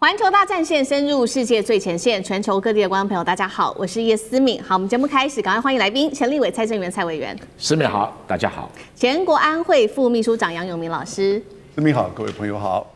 环球大战线深入世界最前线，全球各地的观众朋友，大家好，我是叶思敏。好，我们节目开始，赶快欢迎来宾，前立委蔡正元蔡委员，思敏好，大家好。前国安会副秘书长杨永明老师，思敏好，各位朋友好。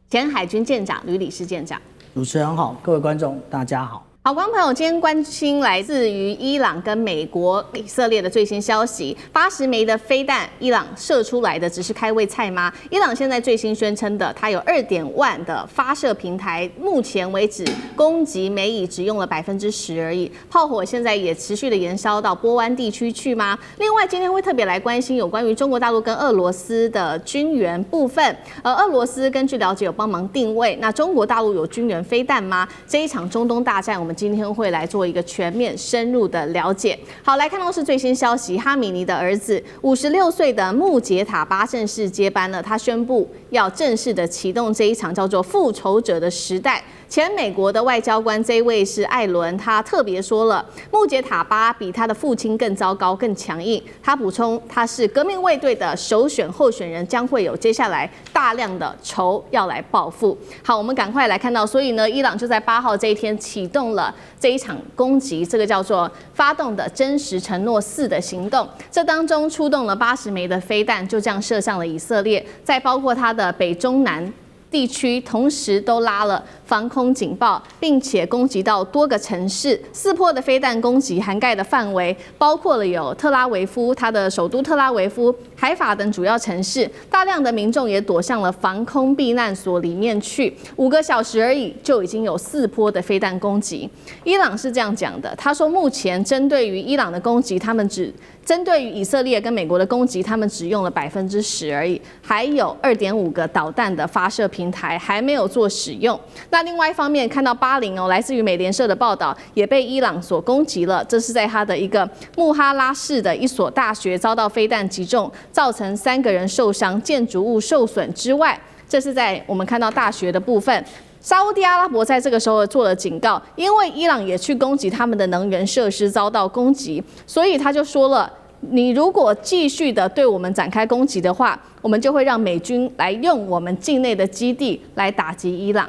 前海军舰长吕礼士舰长，主持人好，各位观众大家好。好，观众朋友，今天关心来自于伊朗跟美国、以色列的最新消息，80枚的飞弹，伊朗射出来的只是开胃菜吗？伊朗现在最新宣称的，它有2.万的发射平台，目前为止攻击美以只用了10%而已，炮火现在也持续的延烧到波湾地区去吗？另外，今天会特别来关心有关于中国大陆跟俄罗斯的军援部分，俄罗斯根据了解有帮忙定位，那中国大陆有军援飞弹吗？这一场中东大战，我们今天会来做一个全面深入的了解。好，来看到是最新消息，哈米尼的儿子56岁的穆杰塔巴正式接班了，他宣布要正式的启动这一场叫做复仇者的时代。前美国的外交官这一位是艾伦，他特别说了，穆杰塔巴比他的父亲更糟糕、更强硬。他补充，他是革命卫队的首选候选人，将会有接下来大量的仇要来报复。好，我们赶快来看到，所以呢，伊朗就在8号这一天启动了这一场攻击，这个叫做发动的真实承诺4的行动。这当中出动了80枚的飞弹，就这样射向了以色列，再包括它的北中南地区同时都拉了防空警报，并且攻击到多个城市。4波的飞弹攻击涵盖的范围包括了有特拉维夫，它的首都特拉维夫、海法等主要城市，大量的民众也躲向了防空避难所里面去。5个小时而已，就已经有4波的飞弹攻击。伊朗是这样讲的，他说目前针对于伊朗的攻击，他们只针对于以色列跟美国的攻击，他们只用了10%而已，还有2.5个导弹的发射平台还没有做使用。那另外一方面，看到巴林来自于美联社的报道，也被伊朗所攻击了。这是在他的一个穆哈拉市的一所大学遭到飞弹击中，造成3个人受伤，建筑物受损之外，这是在我们看到大学的部分。沙烏地阿拉伯在这个时候做了警告，因为伊朗也去攻击他们的能源设施，遭到攻击，所以他就说了，你如果继续的对我们展开攻击的话，我们就会让美军来用我们境内的基地来打击伊朗。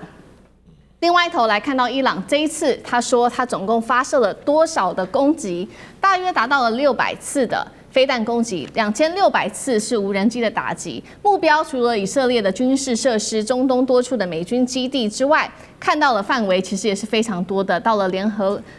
另外一头来看到伊朗这一次，他说他总共发射了多少的攻击，大约达到了600次的飞弹攻击，2600次是无人机的打击。目标除了以色列的军事设施、中东多处的美军基地之外，看到了范围其实也是非常多的，到了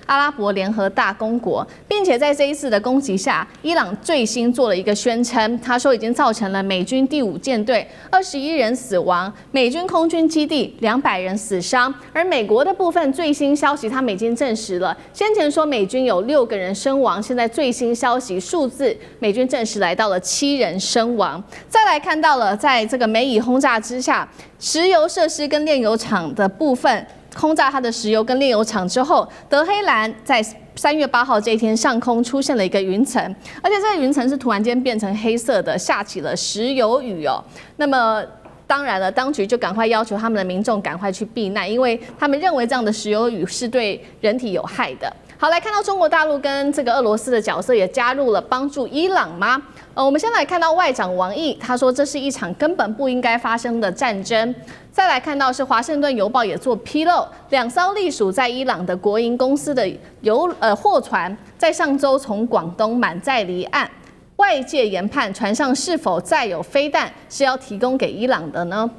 阿拉伯联合大公国，并且在这一次的攻击下，伊朗最新做了一个宣称，他说已经造成了美军第5舰队21人死亡，美军空军基地200人死伤。而美国的部分最新消息，他们已经证实了，先前说美军有6个人身亡，现在最新消息数字，美军证实来到了7人身亡。再来看到了，在这个美以轰炸之下，石油设施跟炼油厂的部分轰炸它的石油跟炼油厂之后，德黑兰在3月8号这一天上空出现了一个云层，而且这个云层是突然间变成黑色的，下起了石油雨哦。那么当然了，当局就赶快要求他们的民众赶快去避难，因为他们认为这样的石油雨是对人体有害的。好，来看到中国大陆跟这个俄罗斯的角色也加入了帮助伊朗吗？我们先来看到外长王毅，他说这是一场根本不应该发生的战争。再来看到是华盛顿邮报也做披露，2艘隶属在伊朗的国营公司的货船在上周从广东满载离岸。外界研判船上是否载有飞弹是要提供给伊朗的呢？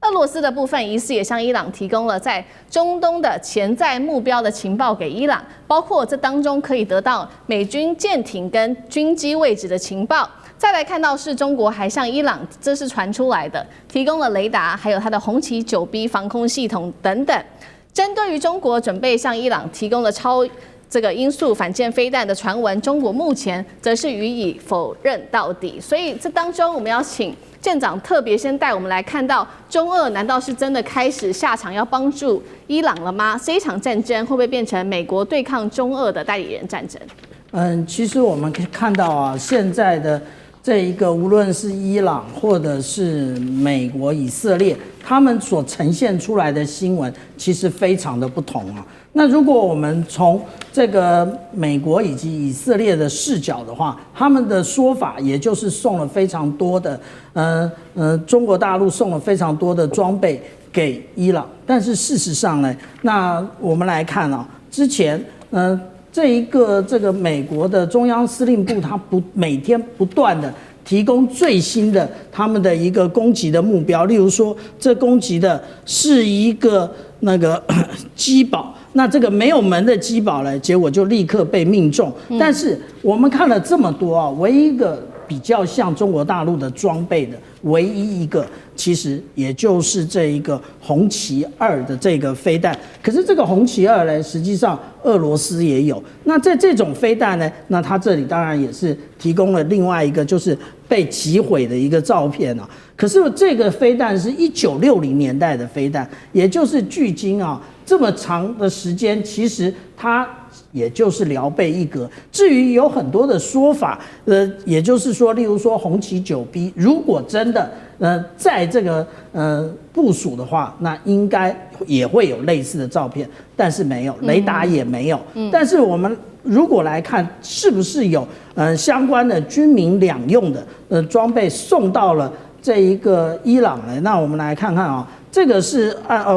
俄罗斯的部分疑似也向伊朗提供了在中东的潜在目标的情报给伊朗，包括这当中可以得到美军舰艇跟军机位置的情报。再来看到是中国还向伊朗，这是传出来的，提供了雷达，还有它的红旗9B 防空系统等等。针对于中国准备向伊朗提供了这个音速反舰飞弹的传闻，中国目前则是予以否认到底。所以这当中我们要请舰长特别先带我们来看到，中俄难道是真的开始下场要帮助伊朗了吗？这一场战争会不会变成美国对抗中俄的代理人战争？其实我们可以看到啊，现在的这一个无论是伊朗或者是美国、以色列，他们所呈现出来的新闻其实非常的不同啊。那如果我们从这个美国以及以色列的视角的话，他们的说法也就是送了非常多的中国大陆送了非常多的装备给伊朗，但是事实上呢，那我们来看啊，之前这个美国的中央司令部，它每天不断的提供最新的他们的一个攻击的目标，例如说这攻击的是一个那个机堡，那这个没有门的机堡呢，结果就立刻被命中。但是我们看了这么多啊，唯一一个比较像中国大陆的装备的唯一一个，其实也就是这一个红旗2的这个飞弹。可是这个红旗2呢，实际上俄罗斯也有。那在这种飞弹呢，那它这里当然也是提供了另外一个就是被击毁的一个照片啊。可是这个飞弹是1960年代的飞弹，也就是距今啊这么长的时间，其实它也就是辽被一格。至于有很多的说法，也就是说，例如说红旗9B，如果真的在这个部署的话，那应该也会有类似的照片，但是没有，雷达也没有。但是我们如果来看，是不是有相关的军民两用的装备送到了这一个伊朗呢？那我们来看看啊。这个是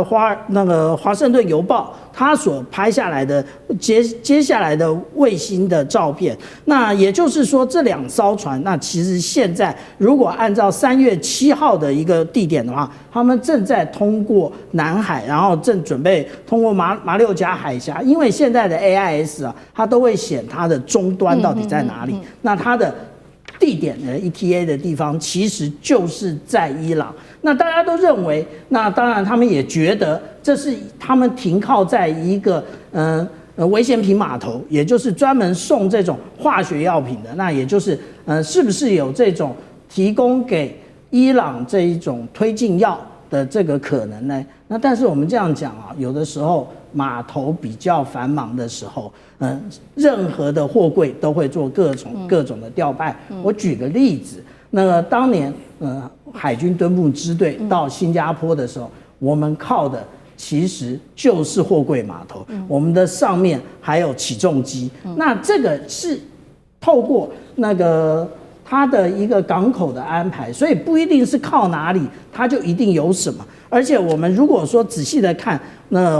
华盛顿邮报他所拍下来的接下来的卫星的照片。那也就是说，这2艘船，那其实现在如果按照3月7号的一个地点的话，他们正在通过南海，然后正准备通过马六甲海峡。因为现在的 AIS 啊，它都会显它的终端到底在哪里。那它的地点的 ETA 的地方其实就是在伊朗。那大家都认为，那当然他们也觉得这是他们停靠在一个危险品码头，也就是专门送这种化学药品的。那也就是是不是有这种提供给伊朗这一种推进药的这个可能呢？那但是我们这样讲啊，有的时候码头比较繁忙的时候，任何的货柜都会做各种的调派。我举个例子，那个当年海军敦睦支队到新加坡的时候，我们靠的其实就是货柜码头，我们的上面还有起重机。那这个是透过那个它的一个港口的安排，所以不一定是靠哪里它就一定有什么。而且我们如果说仔细的看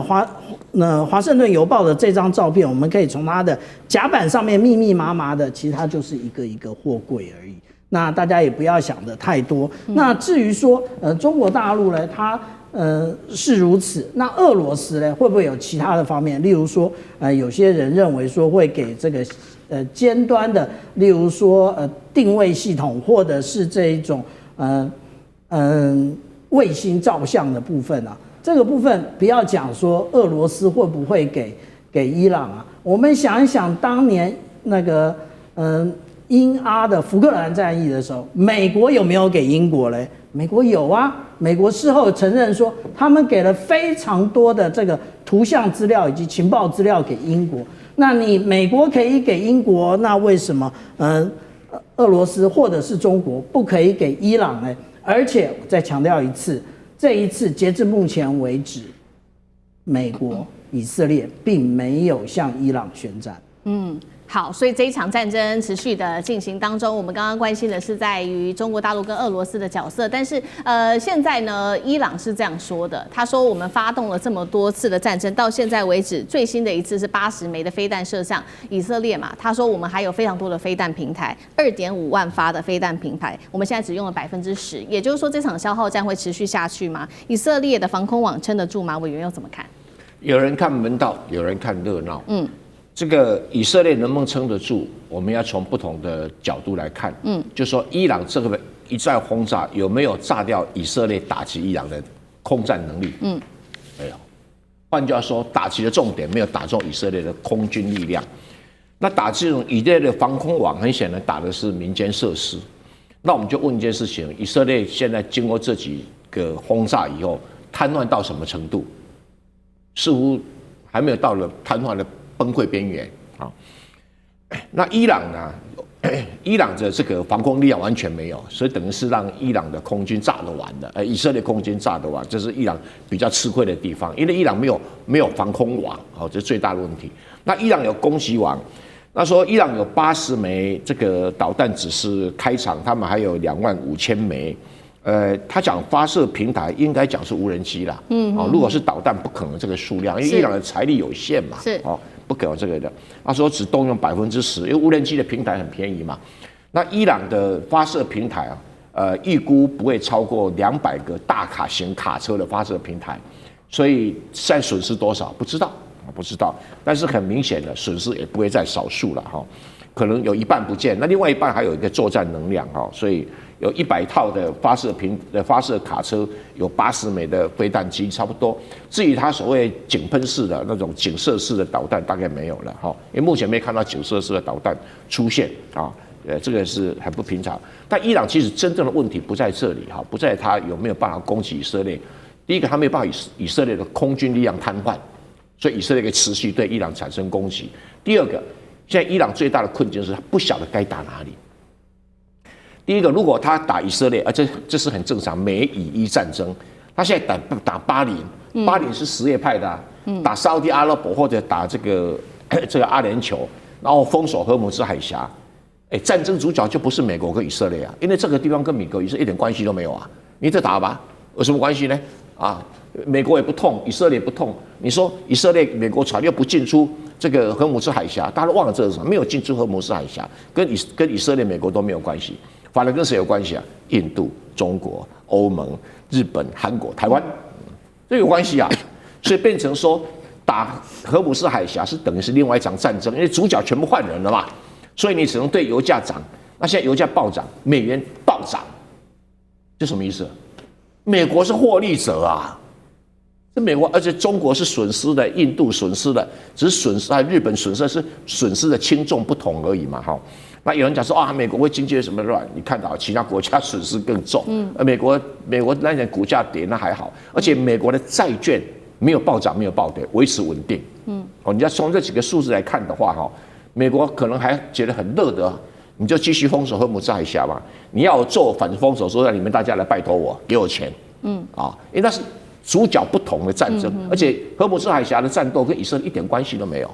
华盛顿邮报的这张照片，我们可以从它的甲板上面密密麻麻的，其实它就是一个一个货柜而已。那大家也不要想的太多。那至于说中国大陆呢，它是如此，那俄罗斯呢会不会有其他的方面？例如说有些人认为说会给这个尖端的，例如说定位系统，或者是这一种卫星照相的部分啊。这个部分不要讲说俄罗斯会不会给伊朗啊，我们想一想当年那个英阿的福克兰战役的时候，美国有没有给英国嘞？美国有啊，美国事后承认说他们给了非常多的这个图像资料以及情报资料给英国。那你美国可以给英国，那为什么俄罗斯或者是中国不可以给伊朗呢？而且再强调一次，这一次截至目前为止，美国、以色列并没有向伊朗宣战。好，所以这一场战争持续的进行当中，我们刚刚关心的是在于中国大陆跟俄罗斯的角色，但是现在呢，伊朗是这样说的，他说我们发动了这么多次的战争，到现在为止最新的一次是80枚的飞弹射向以色列嘛，他说我们还有非常多的飞弹平台，2.5万发的飞弹平台，我们现在只用了10%，也就是说这场消耗战会持续下去吗？以色列的防空网撑得住吗？委员又怎么看？有人看门道，有人看热闹。这个以色列能不能撑得住，我们要从不同的角度来看。就说伊朗这个一再轰炸有没有炸掉以色列打击伊朗的空战能力？没有。换句话说，打击的重点没有打中以色列的空军力量。那打这种以色列的防空网，很显然打的是民间设施。那我们就问一件事情：以色列现在经过这几个轰炸以后，瘫痪到什么程度？似乎还没有到了瘫痪的崩溃边缘啊。那伊朗呢？伊朗的这个防空力量完全没有，所以等于是让伊朗的空军炸得完的，以色列空军炸得完，这是伊朗比较吃亏的地方，因为伊朗没有防空网，这是最大的问题。那伊朗有攻击网，那说伊朗有80枚这个导弹只是开场，他们还有25000枚他讲发射平台，应该讲是无人机啦。如果是导弹，不可能这个数量，因为伊朗的财力有限嘛。是不可能这个的。他说只动用10%，因为无人机的平台很便宜嘛。那伊朗的发射平台预估不会超过200个大卡型卡车的发射平台，所以现在损失多少不知道，但是很明显的损失也不会再少数了哈，可能有一半不见，那另外一半还有一个作战能量哈，所以有100套的发射卡车，有80枚的飞弹机差不多。至于它所谓井喷式的那种井射式的导弹，大概没有了哈，因为目前没看到井射式的导弹出现啊。这个是很不平常。但伊朗其实真正的问题不在这里哈，不在他有没有办法攻击以色列。第一个，他没有办法以色列的空军力量瘫痪，所以以色列可以持续对伊朗产生攻击。第二个，现在伊朗最大的困境是他不晓得该打哪里。第一个，如果他打以色列，这是很正常，美以伊战争。他现在打巴林，巴林是什叶派的打沙特阿拉伯或者打这个阿联酋，然后封锁荷姆兹海峡。战争主角就不是美国跟以色列啊，因为这个地方跟美国以色列一点关系都没有啊，你这打吧，有什么关系呢？美国也不痛，以色列也不痛。你说以色列、美国船又不进出这个荷姆兹海峡，大家都忘了这是什么？没有进出荷姆兹海峡，跟以色列、美国都没有关系，反而跟谁有关系啊？印度、中国、欧盟、日本、韩国、台湾，这有关系啊。所以变成说打荷姆兹海峡是等于是另外一场战争，因为主角全部换人了嘛。所以你只能对油价涨，那现在油价暴涨，美元暴涨，这什么意思？美国是获利者啊，这美国，而且中国是损失的，印度损失的，只是损失日本损失是损失的轻重不同而已嘛，哈。那有人讲说美国会经济什么乱？你看到其他国家损失更重，美国那点股价跌那还好，而且美国的债券没有暴涨，没有暴跌，维持稳定，你要从这几个数字来看的话，哈。美国可能还觉得很热的，你就继续封锁荷姆兹海峡吧。你要做反封锁，说让你们大家来拜托我，给我钱，因为那是主角不同的战争，而且荷姆兹海峡的战斗跟以色列一点关系都没有，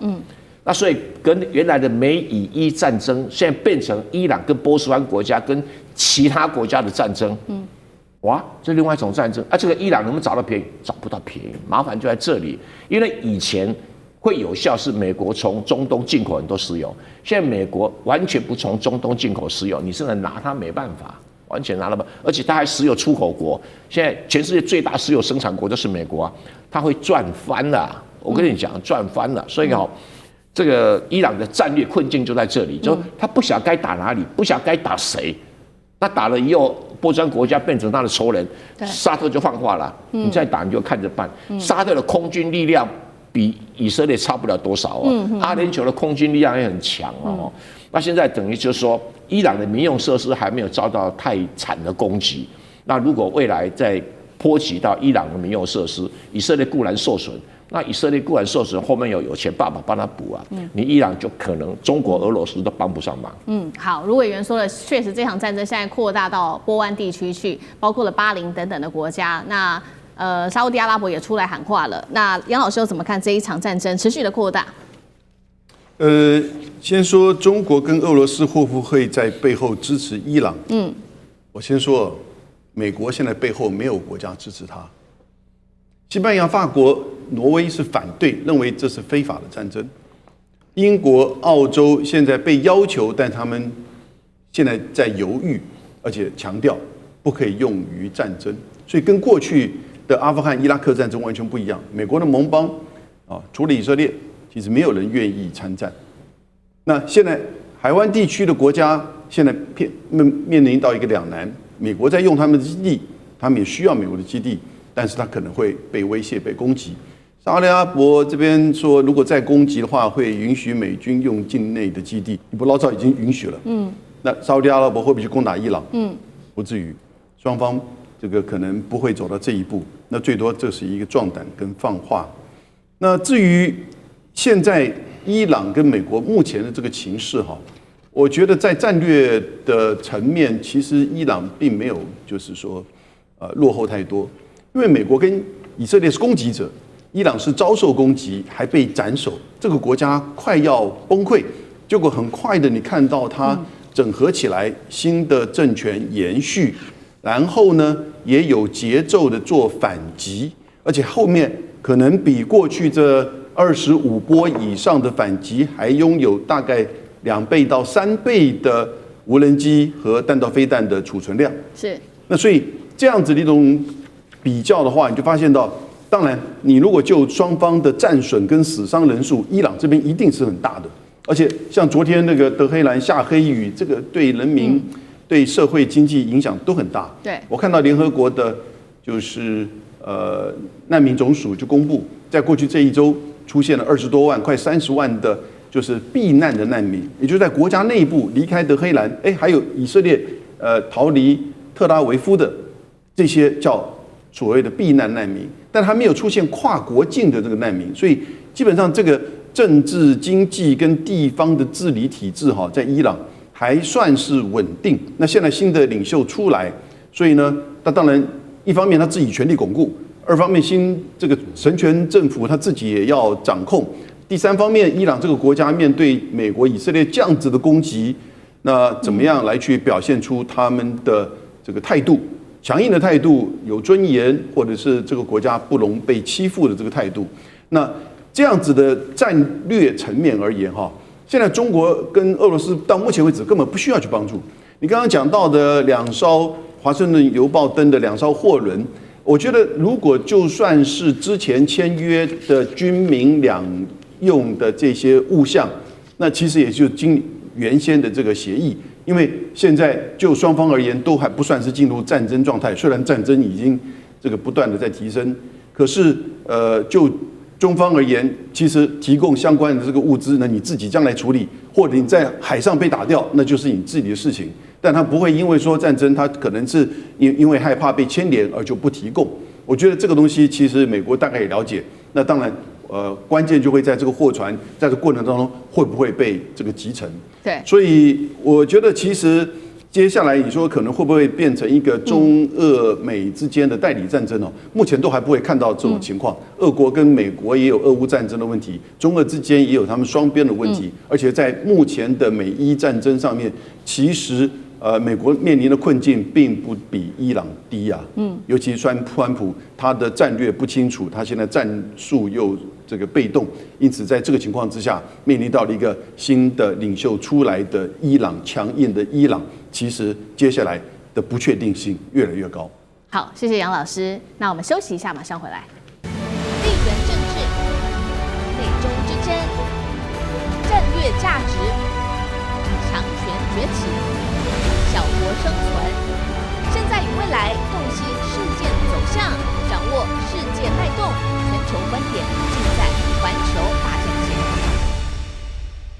那所以跟原来的美以伊战争，现在变成伊朗跟波斯湾国家跟其他国家的战争，哇，这另外一种战争这个伊朗能不能找到便宜？找不到便宜，麻烦就在这里，因为以前。会有效是美国从中东进口很多石油，现在美国完全不从中东进口石油，你甚至拿它没办法，完全拿了吧。而且它还石油出口国，现在全世界最大石油生产国就是美国啊，它会赚翻了。我跟你讲，赚翻了。所以这个伊朗的战略困境就在这里，就他不晓得该打哪里，不晓得该打谁。那打了以后，波斯湾国家变成他的仇人，沙特就放话了，你再打你就看着办。沙特的空军力量。比以色列差不了多少阿联酋的空军力量也很强那现在等于就是说，伊朗的民用设施还没有遭到太惨的攻击。那如果未来再波及到伊朗的民用设施，以色列固然受损，那以色列固然受损，后面有钱爸爸帮他补你伊朗就可能中国、俄罗斯都帮不上忙。好，卢委员说了，确实这场战争现在扩大到波湾地区去，包括了巴林等等的国家。那沙烏地阿拉伯也出来喊话了。那杨老师又怎么看这一场战争持续的扩大？先说中国跟俄罗斯会不会在背后支持伊朗？我先说，美国现在背后没有国家支持他。西班牙、法国、挪威是反对，认为这是非法的战争。英国、澳洲现在被要求，但他们现在在犹豫，而且强调不可以用于战争，所以跟过去的阿富汗、伊拉克战争完全不一样。美国的盟邦除了以色列，其实没有人愿意参战。那现在海湾地区的国家现在面临到一个两难：美国在用他们的基地，他们也需要美国的基地，但是他可能会被威胁、被攻击。沙特阿拉伯这边说，如果再攻击的话，会允许美军用境内的基地。你不老早已经允许了。那沙特阿拉伯会不会去攻打伊朗？不至于，双方这个可能不会走到这一步。那最多这是一个壮胆跟放话。那至于现在伊朗跟美国目前的这个情势我觉得在战略的层面，其实伊朗并没有就是说落后太多，因为美国跟以色列是攻击者，伊朗是遭受攻击还被斩首，这个国家快要崩溃。结果很快的，你看到它整合起来，新的政权延续，然后呢也有节奏的做反击，而且后面可能比过去这25波以上的反击还拥有大概2倍到3倍的无人机和弹道飞弹的储存量。是。那所以这样子的一种比较的话，你就发现到，当然你如果就双方的战损跟死伤人数，伊朗这边一定是很大的。而且像昨天那个德黑兰下黑雨，这个对人民、对社会经济影响都很大。对，我看到联合国的，就是难民总署就公布，在过去这一周出现了20多万、快30万的，就是避难的难民，也就是在国家内部离开德黑兰，还有以色列逃离特拉维夫的这些叫所谓的避难难民，但还没有出现跨国境的这个难民，所以基本上这个政治、经济跟地方的治理体制在伊朗还算是稳定。那现在新的领袖出来，所以呢，那当然一方面他自己权力巩固，二方面这个神权政府他自己也要掌控，第三方面伊朗这个国家面对美国、以色列这样子的攻击，那怎么样来去表现出他们的这个态度？强硬的态度，有尊严，或者是这个国家不容被欺负的这个态度。那这样子的战略层面而言，现在中国跟俄罗斯到目前为止根本不需要去帮助。你刚刚讲到的2艘华盛顿邮报登的2艘货轮，我觉得如果就算是之前签约的军民两用的这些物项，那其实也就原先的这个协议。因为现在就双方而言都还不算是进入战争状态，虽然战争已经这个不断的在提升，可是就中方而言，其实提供相关的这个物资呢，你自己将来处理，或者你在海上被打掉，那就是你自己的事情。但他不会因为说战争，他可能是因为害怕被牵连而就不提供。我觉得这个东西其实美国大概也了解。那当然，关键就会在这个货船在这过程当中会不会被这个击沉。对，所以我觉得其实接下来你说可能会不会变成一个中俄美之间的代理战争哦？目前都还不会看到这种情况。俄国跟美国也有俄乌战争的问题，中俄之间也有他们双边的问题，而且在目前的美伊战争上面，其实美国面临的困境并不比伊朗低啊。尤其川普他的战略不清楚，他现在战术又这个被动，因此在这个情况之下，面临到了一个新的领袖出来的伊朗，强硬的伊朗，其实接下来的不确定性越来越高。好，谢谢杨老师。那我们休息一下，马上回来。地缘政治、美中之争、战略价值、强权崛起、小国生存，现在与未来洞悉事件走向，掌握世界脉动，全球观点尽在环球大战线。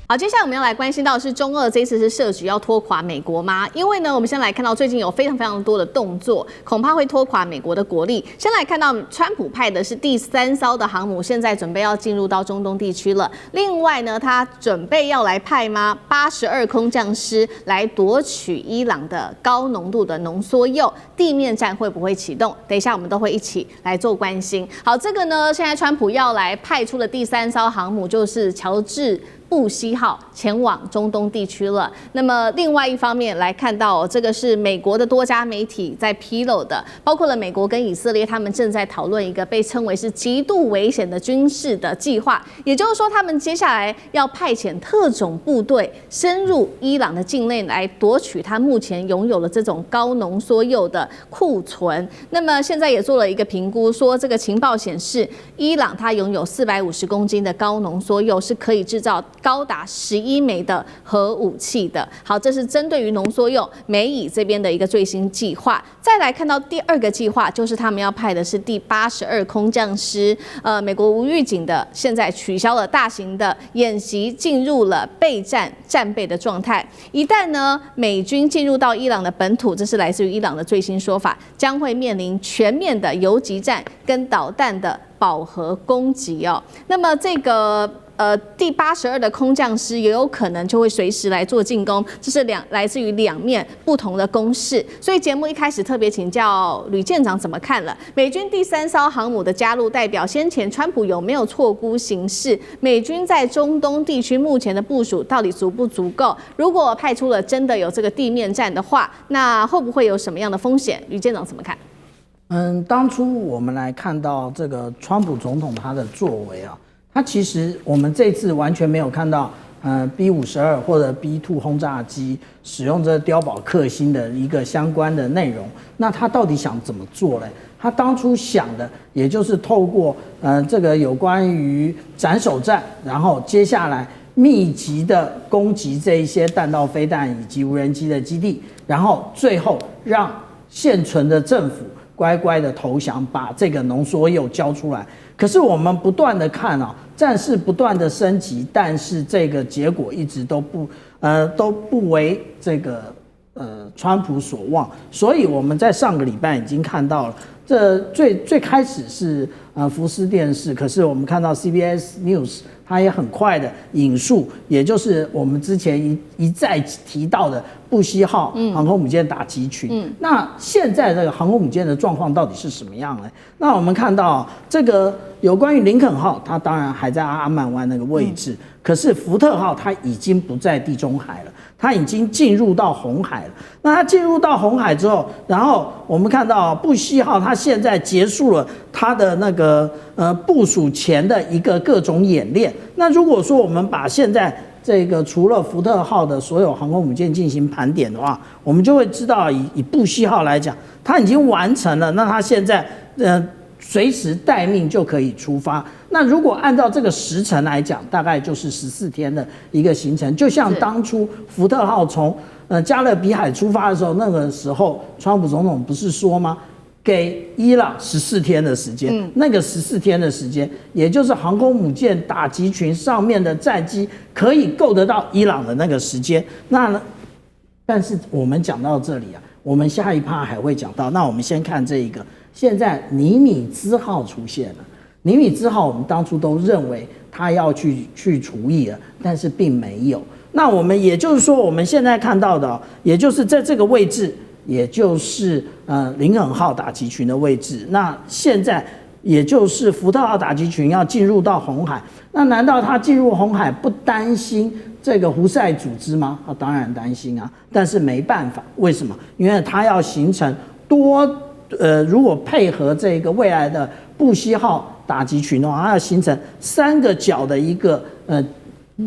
好，接下来我们要来关心到的是中俄这一次是设局要拖垮美国吗？因为呢，我们先来看到最近有非常多的动作，恐怕会拖垮美国的国力。先来看到川普派的是第3艘的航母，现在准备要进入到中东地区了。另外呢，他准备要来派吗？82空降师来夺取伊朗的高浓度的浓缩铀，地面战会不会启动？等一下我们都会一起来做关心。好，这个呢，现在川普要来派出的第3艘航母就是乔治布希号前往中东地区了。那么另外一方面来看到，这个是美国的多家媒体在披露的，包括了美国跟以色列，他们正在讨论一个被称为是极度危险的军事的计划，也就是说，他们接下来要派遣特种部队深入伊朗的境内来夺取他目前拥有的这种高浓缩铀的库存。那么现在也做了一个评估，说这个情报显示，伊朗它拥有450公斤的高浓缩铀，是可以制造高达11枚的核武器的。好，这是针对于浓缩铀美以这边的一个最新计划。再来看到第2个计划，就是他们要派的是第82空降师。美国无预警的现在取消了大型的演习，进入了备战战备的状态。一旦呢美军进入到伊朗的本土，这是来自于伊朗的最新说法，将会面临全面的游击战跟导弹的饱和攻击哦。那么这个第82的空降师也有可能就会随时来做进攻，这是来自于两面不同的攻势。所以节目一开始特别请教吕舰长怎么看了美军第3艘航母的加入，代表先前川普有没有错估形势？美军在中东地区目前的部署到底足不足够？如果派出了真的有这个地面战的话，那会不会有什么样的风险？吕舰长怎么看？当初我们来看到这个川普总统他的作为啊，他其实我们这次完全没有看到B-52或者 B-2 轰炸机使用这碉堡克星的一个相关的内容。那他到底想怎么做呢？他当初想的也就是透过这个有关于斩首战，然后接下来密集的攻击这一些弹道飞弹以及无人机的基地，然后最后让现存的政府乖乖的投降，把这个浓缩铀交出来。可是我们不断的看啊，战事不断的升级，但是这个结果一直都不为这个川普所望。所以我们在上个礼拜已经看到了，这最开始是福斯电视，可是我们看到 CBS News 它也很快的引述，也就是我们之前一再提到的布希号航空母舰打击群。那现在这个航空母舰的状况到底是什么样呢？那我们看到这个有关于林肯号，它当然还在阿曼湾那个位置，可是福特号它已经不在地中海了，它已经进入到红海了。那它进入到红海之后，然后我们看到布希号它现在结束了它的那个部署前的一个各种演练。那如果说我们把现在这个除了福特号的所有航空母舰进行盘点的话，我们就会知道以布希号来讲，它已经完成了，那它现在随时待命就可以出发。那如果按照这个时程来讲，大概就是14天的一个行程。就像当初福特号从加勒比海出发的时候，那个时候川普总统不是说吗？给伊朗14天的时间，那个14天的时间，也就是航空母舰打击群上面的战机可以够得到伊朗的那个时间。那呢？但是我们讲到这里啊，我们下一趴还会讲到。那我们先看这一个，现在尼米兹号出现了。尼米兹号我们当初都认为它要去除役了，但是并没有。那我们也就是说，我们现在看到的，也就是在这个位置。也就是林肯号打击群的位置，那现在也就是福特号打击群要进入到红海，那难道他进入红海不担心这个胡塞组织吗？当然担心啊，但是没办法，为什么？因为他要形成如果配合这个未来的布希号打击群的话，它要形成3个角的一个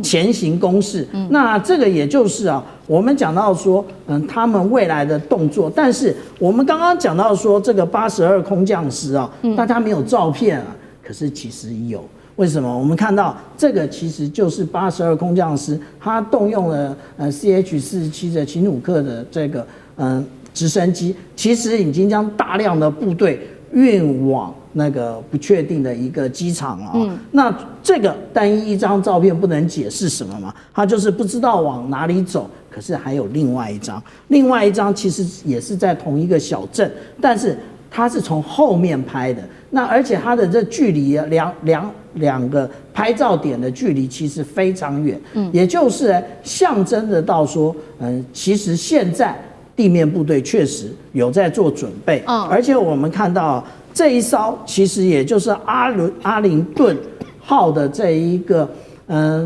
前行攻势。那这个也就是我们讲到说，他们未来的动作。但是我们刚刚讲到说，这个82空降师大家没有照片啊，可是其实有。为什么？我们看到这个其实就是82空降师，他动用了CH-47的秦努克的这个直升机，其实已经将大量的部队运往那个不确定的一个机场那这个单一张照片不能解释什么嘛？他就是不知道往哪里走。可是还有另外一张其实也是在同一个小镇，但是它是从后面拍的。那而且它的这距离两个拍照点的距离其实非常远，也就是象征得到说，其实现在地面部队确实有在做准备，而且我们看到这一艘其实也就是阿灵顿号的这一个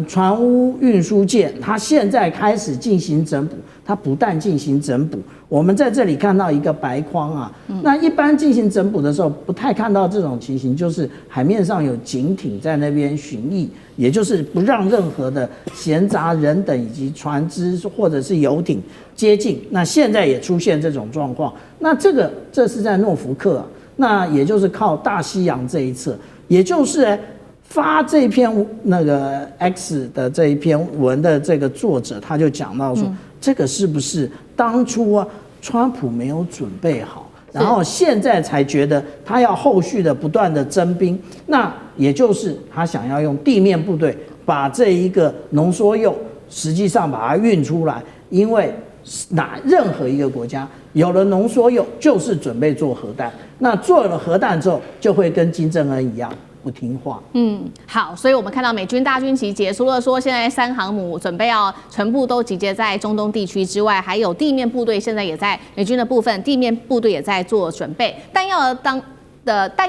船坞运输舰，它现在开始进行整补。它不但进行整补，我们在这里看到一个白框那一般进行整补的时候，不太看到这种情形，就是海面上有警艇在那边巡弋，也就是不让任何的闲杂人等以及船只或者是游艇接近。那现在也出现这种状况，那这是在诺福克那也就是靠大西洋这一侧，也就是发这篇那个 X 的这一篇文的这个作者，他就讲到说，这个是不是当初川普没有准备好，然后现在才觉得他要后续的不断的征兵，那也就是他想要用地面部队把这一个浓缩铀实际上把它运出来，因为任何一个国家有了浓缩铀就是准备做核弹，那做了核弹之后就会跟金正恩一样。不听话。好，所以我们看到美军大军集结，除了说现在3航母准备要全部都集结在中东地区之外，还有地面部队现在也在美军的部分，地面部队也在做准备，弹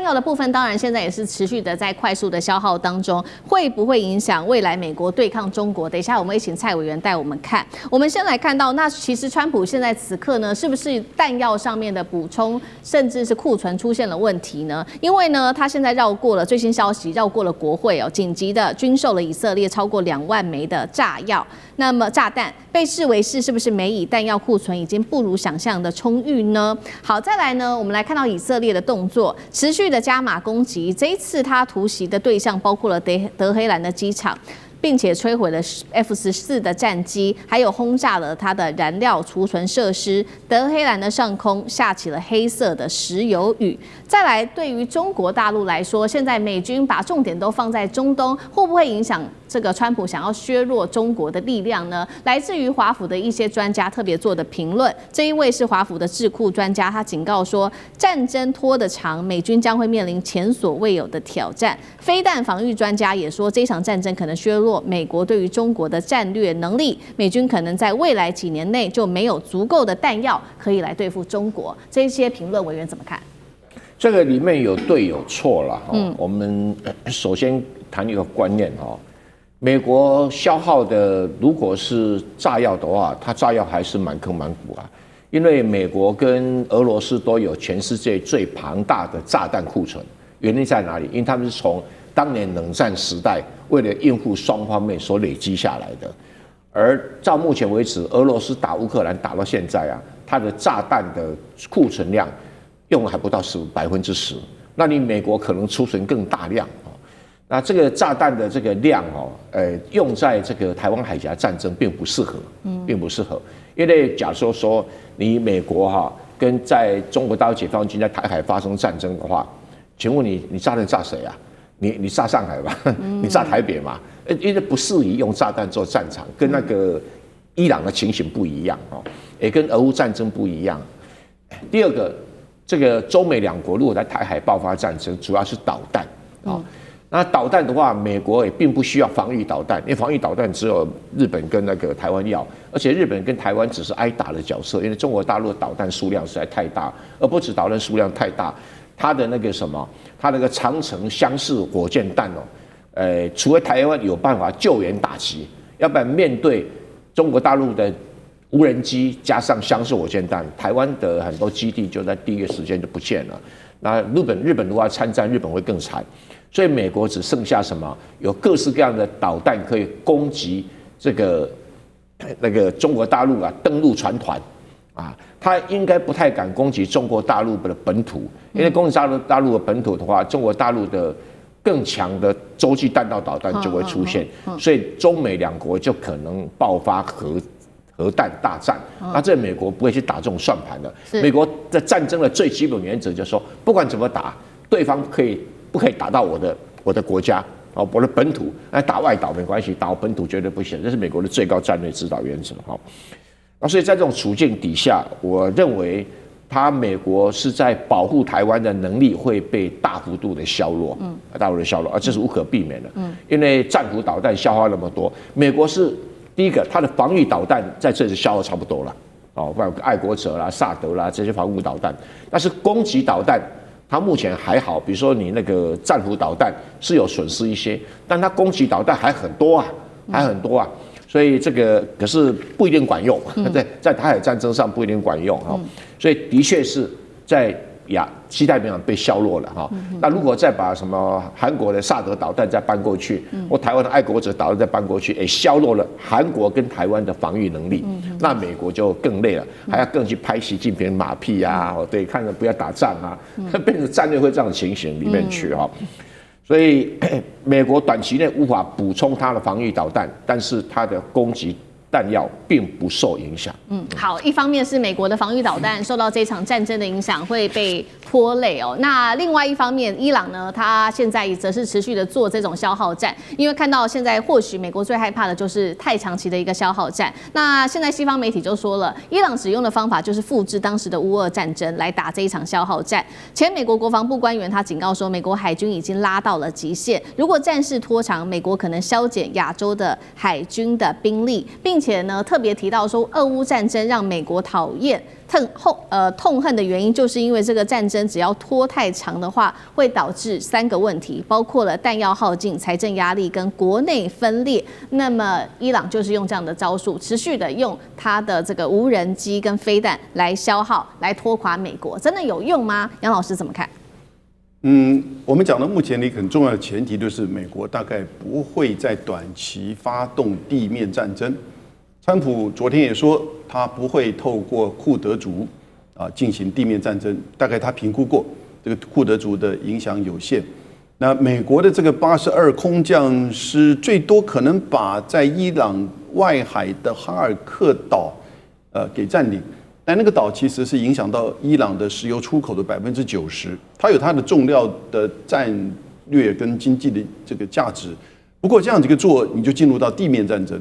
药的部分，当然现在也是持续的在快速的消耗当中，会不会影响未来美国对抗中国？等一下我们会请蔡委员带我们看。我们先来看到，那其实川普现在此刻呢，是不是弹药上面的补充，甚至是库存出现了问题呢？因为呢，他现在绕过了最新消息，绕过了国会哦，紧急的军售了以色列超过2万枚的炸药。那么炸弹被视为是不是美以弹药库存已经不如想象的充裕呢？好，再来呢，我们来看到以色列的动作，持续的加码攻击。这一次他突袭的对象包括了德黑兰的机场，并且摧毁了 F-14的战机，还有轰炸了它的燃料储存设施。德黑兰的上空下起了黑色的石油雨。再来，对于中国大陆来说，现在美军把重点都放在中东，会不会影响这个川普想要削弱中国的力量呢？来自于华府的一些专家特别做的评论，这一位是华府的智库专家，他警告说，战争拖得长，美军将会面临前所未有的挑战。飞弹防御专家也说，这场战争可能削弱美国对于中国的战略能力，美军可能在未来几年内就没有足够的弹药可以来对付中国。这些评论委员怎么看？这个里面有对有错了。我们首先谈一个观念哈，美国消耗的如果是炸药的话，它炸药还是满坑满谷啊，因为美国跟俄罗斯都有全世界最庞大的炸弹库存。原因在哪里？因为他们是从当年冷战时代为了应付双方面所累积下来的。而到目前为止，俄罗斯打乌克兰打到现在啊，它的炸弹的库存量用了还不到10%，那你美国可能储存更大量哦。那这个炸弹的这个量哦，用在这个台湾海峡战争并不适合，并不适合，因为假设说你美国哈跟在中国大陆解放军在台海发生战争的话，请问你炸弹炸谁啊？你炸上海吧，你炸台北嘛？因为不适宜用炸弹做战场，跟那个伊朗的情形不一样哦，也跟俄乌战争不一样。第二个，这个中美两国如果在台海爆发战争，主要是导弹啊。那导弹的话，美国也并不需要防御导弹，因为防御导弹只有日本跟那个台湾要，而且日本跟台湾只是挨打的角色，因为中国大陆的导弹数量实在太大，而不止导弹数量太大，它的那个什么，它那个长程相似火箭弹哦，除非台湾有办法救援打击，要不然面对中国大陆的无人机加上相似火箭弹，台湾的很多基地就在第一个时间就不见了。那日本如果要参战，日本会更惨。所以美国只剩下什么？有各式各样的导弹可以攻击这个那个中国大陆啊，登陆船团啊，他应该不太敢攻击中国大陆的本土，因为攻击大陆的本土的话，中国大陆的更强的洲际弹道导弹就会出现，所以中美两国就可能爆发核弹大战。那这美国不会去打这种算盘的。美国在战争的最基本原则就是说，不管怎么打，对方不可以打到我的国家哦，我的本土。那打外岛没关系，打我本土绝对不行，这是美国的最高战略指导原则哈。那所以在这种处境底下，我认为美国是在保护台湾的能力会被大幅度的削弱，大幅度的削弱，而这是无可避免的。因为战斧导弹消耗那么多，美国是第一个，它的防御导弹在这里消耗差不多了哦，包括爱国者啦、萨德啦这些防御导弹，但是攻击导弹。它目前还好，比如说你那个战斧导弹是有损失一些，但它攻击导弹还很多啊，所以这个可是不一定管用，在台海战争上不一定管用哈，所以的确是在西太平洋被削弱了哈。那如果再把什么韩国的萨德导弹再搬过去，或台湾的爱国者导弹再搬过去，也削弱了韩国跟台湾的防御能力，那美国就更累了，还要更去拍习近平马屁啊，对，看着不要打仗啊，变成战略会这样的情形里面去哈。所以美国短期内无法补充它的防御导弹，但是它的攻击弹药并不受影响。好，一方面是美国的防御导弹受到这场战争的影响会被拖累哦，那另外一方面，伊朗呢，它现在则是持续的做这种消耗战，因为看到现在或许美国最害怕的就是太长期的一个消耗战。那现在西方媒体就说了，伊朗使用的方法就是复制当时的乌俄战争来打这一场消耗战。前美国国防部官员他警告说，美国海军已经拉到了极限，如果战事拖长，美国可能削减亚洲的海军的兵力，并且呢特别提到说，俄乌战争让美国讨厌痛恨的原因，就是因为这个战争只要拖太长的话，会导致3个问题，包括了弹药耗尽、财政压力跟国内分裂。那么伊朗就是用这样的招数，持续的用它的这个无人机跟飞弹来消耗，来拖垮美国，真的有用吗？杨老师怎么看？我们讲到目前的一个很重要的前提，就是美国大概不会在短期发动地面战争。川普昨天也说，他不会透过库德族进行地面战争。大概他评估过，这个库德族的影响有限。那美国的这个82空降师最多可能把在伊朗外海的哈尔克岛给占领，但那个岛其实是影响到伊朗的石油出口的90%，它有它的重要的战略跟经济的这个价值。不过这样子一个做，你就进入到地面战争。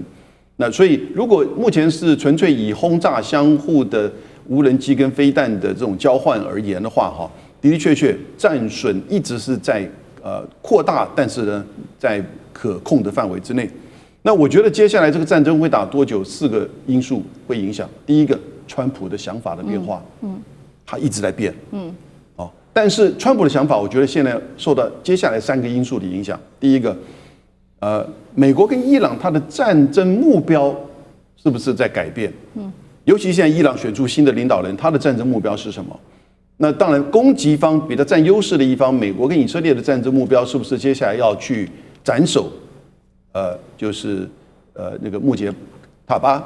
那所以，如果目前是纯粹以轰炸相互的无人机跟飞弹的这种交换而言的话，的的确确战损一直是在扩大，但是呢，在可控的范围之内。那我觉得接下来这个战争会打多久，4个因素会影响。第一个，川普的想法的变化，他一直在变，但是川普的想法，我觉得现在受到接下来3个因素的影响。第一个。美国跟伊朗它的战争目标是不是在改变？尤其现在伊朗选出新的领导人，他的战争目标是什么？那当然，攻击方比他占优势的一方，美国跟以色列的战争目标是不是接下来要去斩首？就是那个穆杰塔巴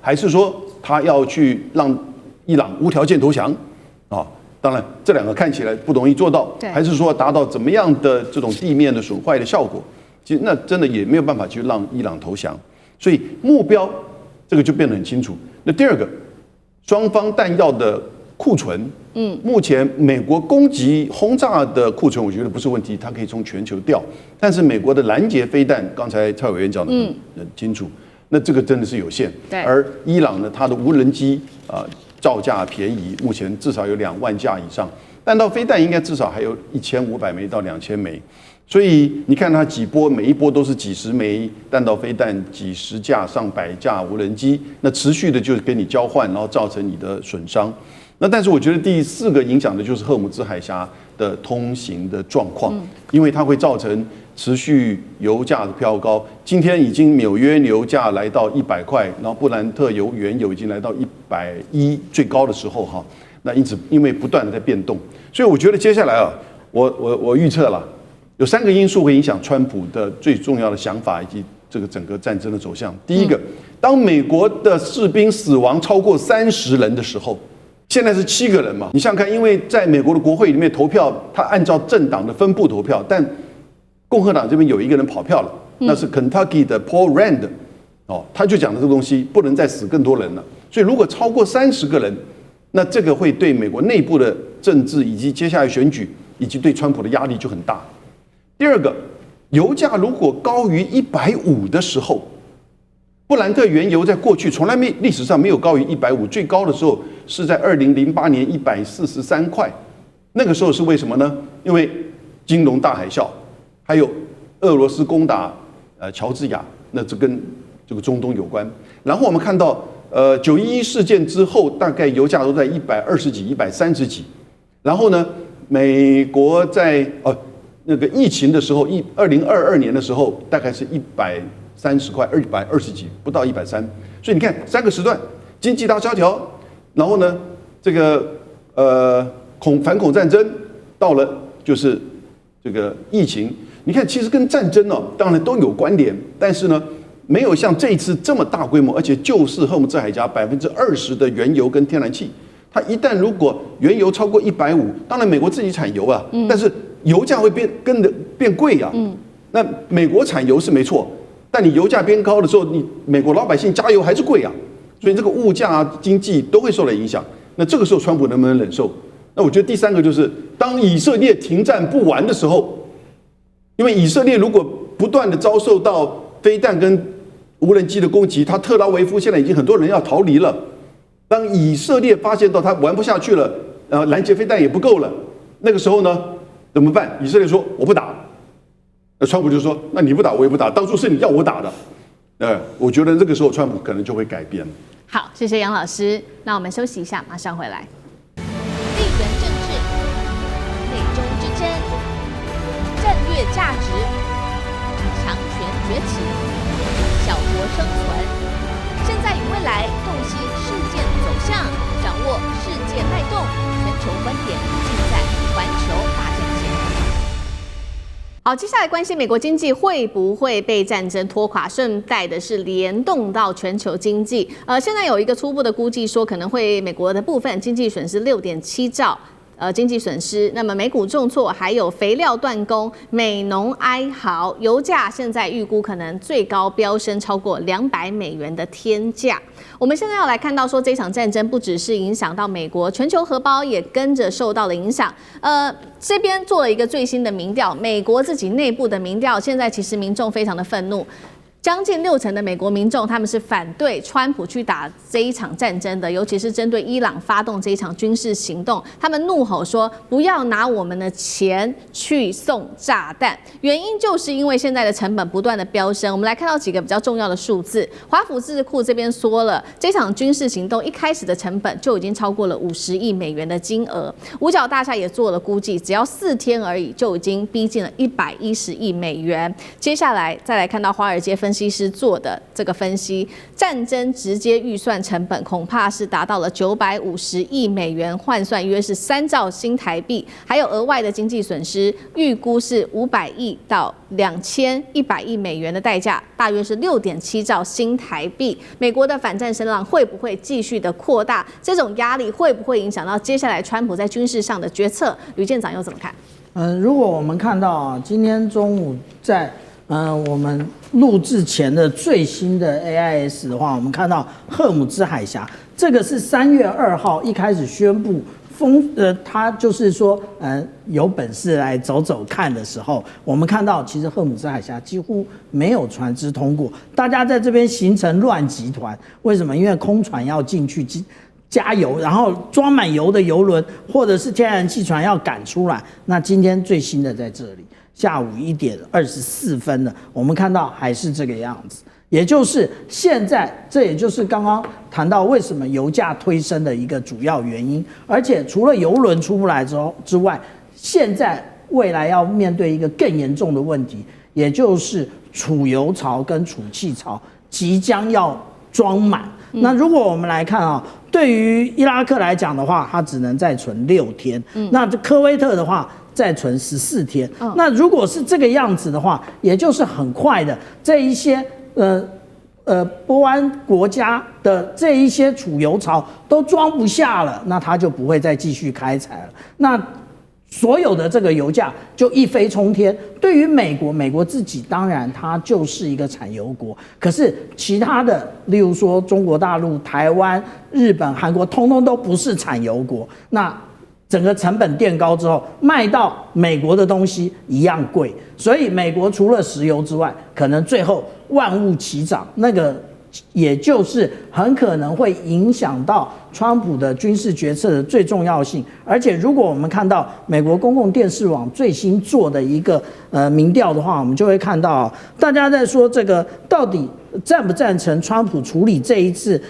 还是说他要去让伊朗无条件投降？当然，这2个看起来不容易做到，还是说达到怎么样的这种地面的损坏的效果？其实那真的也没有办法去让伊朗投降，所以目标这个就变得很清楚。那第2个，双方弹药的库存，目前美国攻击轰炸的库存，我觉得不是问题，它可以从全球调。但是美国的拦截飞弹，刚才蔡委员讲的很清楚，那这个真的是有限。而伊朗呢，它的无人机造价便宜，目前至少有2万架以上，弹道飞弹应该至少还有1500枚到2000枚。所以你看它几波，每一波都是几十枚弹道飞弹，几十架、上百架无人机，那持续的就跟你交换，然后造成你的损伤。那但是我觉得第4个影响的就是荷姆兹海峡的通行的状况，因为它会造成持续油价的飘高。今天已经纽约油价来到100块，然后布兰特原油已经来到110最高的时候哈。那因此因为不断的在变动，所以我觉得接下来我预测了。有3个因素会影响川普的最重要的想法以及这个整个战争的走向。第一个，当美国的士兵死亡超过30人的时候，现在是7个人嘛？你想想看，因为在美国的国会里面投票，他按照政党的分布投票，但共和党这边有1个人跑票了，那是 Kentucky 的 Paul Rand，他就讲的这个东西不能再死更多人了。所以如果超过30个人，那这个会对美国内部的政治以及接下来选举以及对川普的压力就很大。第2个，油价如果高于150的时候，布兰特原油在过去从来历史上没有高于150，最高的时候是在2008年143块，那个时候是为什么呢？因为金融大海啸，还有俄罗斯攻打乔治亚，那这跟这个中东有关。然后我们看到911事件之后，大概油价都在120几、130几，然后呢，美国在那个疫情的时候，2022年的时候，大概是130块，220几，不到130。所以你看3个时段，经济大萧条，然后呢，这个反恐战争，到了就是这个疫情。你看，其实跟战争当然都有关联，但是呢，没有像这一次这么大规模，而且就是荷姆兹海峡20%的原油跟天然气，它一旦如果原油超过150，当然美国自己产油但是油价会变贵啊。那美国产油是没错，但你油价变高的时候，你美国老百姓加油还是贵啊，所以这个物价啊、经济都会受到影响。那这个时候川普能不能忍受？那我觉得第三个就是，当以色列停战不完的时候，因为以色列如果不断的遭受到飞弹跟无人机的攻击，他特拉维夫现在已经很多人要逃离了。当以色列发现到他玩不下去了，拦截飞弹也不够了，那个时候呢怎么办？以色列说我不打，那川普就说那你不打我也不打，当初是你要我打的，我觉得这个时候川普可能就会改变。好，谢谢杨老师，那我们休息一下，马上回来。地缘政治、内中之争、战略价值、强权崛起、小国生存，现在与未来洞悉事件走向，掌握世界脉动，全球观点尽在环球大战线。好，接下来关心美国经济会不会被战争拖垮，顺带的是联动到全球经济。现在有一个初步的估计说，可能会美国的部分经济损失6.7兆。经济损失，那么美股重挫，还有肥料断供，美农哀嚎，油价现在预估可能最高飙升超过$200的天价。我们现在要来看到说，这场战争不只是影响到美国，全球荷包也跟着受到了影响。这边做了一个最新的民调，美国自己内部的民调，现在其实民众非常的愤怒。将近60%的美国民众，他们是反对川普去打这一场战争的，尤其是针对伊朗发动这一场军事行动。他们怒吼说：“不要拿我们的钱去送炸弹。”原因就是因为现在的成本不断的飙升。我们来看到几个比较重要的数字。华府智库这边说了，这场军事行动一开始的成本就已经超过了$50亿的金额。五角大厦也做了估计，只要4天而已，就已经逼近了$110亿。接下来再来看到华尔街分析师做的这个分析，战争直接预算成本恐怕是达到了$950亿，换算约是3兆新台币，还有额外的经济损失，预估是500亿到2100亿的代价，大约是6.7兆新台币。美国的反战声浪会不会继续的扩大？这种压力会不会影响到接下来川普在军事上的决策？吕舰长又怎么看？如果我们看到啊，今天中午在我们录制前的最新的 AIS 的话，我们看到赫姆兹海峡，这个是3月2号一开始宣布他就是说有本事来走走看的时候，我们看到其实赫姆兹海峡几乎没有船只通过，大家在这边形成乱集团。为什么？因为空船要进去加油，然后装满油的油轮或者是天然气船要赶出来。那今天最新的在这里。下午1点24分了，我们看到还是这个样子，也就是现在，这也就是刚刚谈到为什么油价推升的一个主要原因。而且除了油轮出不来之外，现在未来要面对一个更严重的问题，也就是储油槽跟储气槽即将要装满。那如果我们来看啊，对于伊拉克来讲的话，它只能再存6天。那科威特的话，再存14天。那如果是这个样子的话，也就是很快的这一些波湾国家的这一些储油槽都装不下了，那它就不会再继续开采了。那所有的这个油价就一飞冲天。对于美国自己当然它就是一个产油国，可是其他的，例如说中国大陆、台湾、日本、韩国，通通都不是产油国。那整个成本垫高之后，卖到美国的东西一样贵，所以美国除了石油之外，可能最后万物齐涨，那个也就是很可能会影响到川普的军事决策的最重要性。而且如果我们看到美国公共电视网最新做的一个民调的话，我们就会看到大家在说这个到底赞不赞成川普处理这一次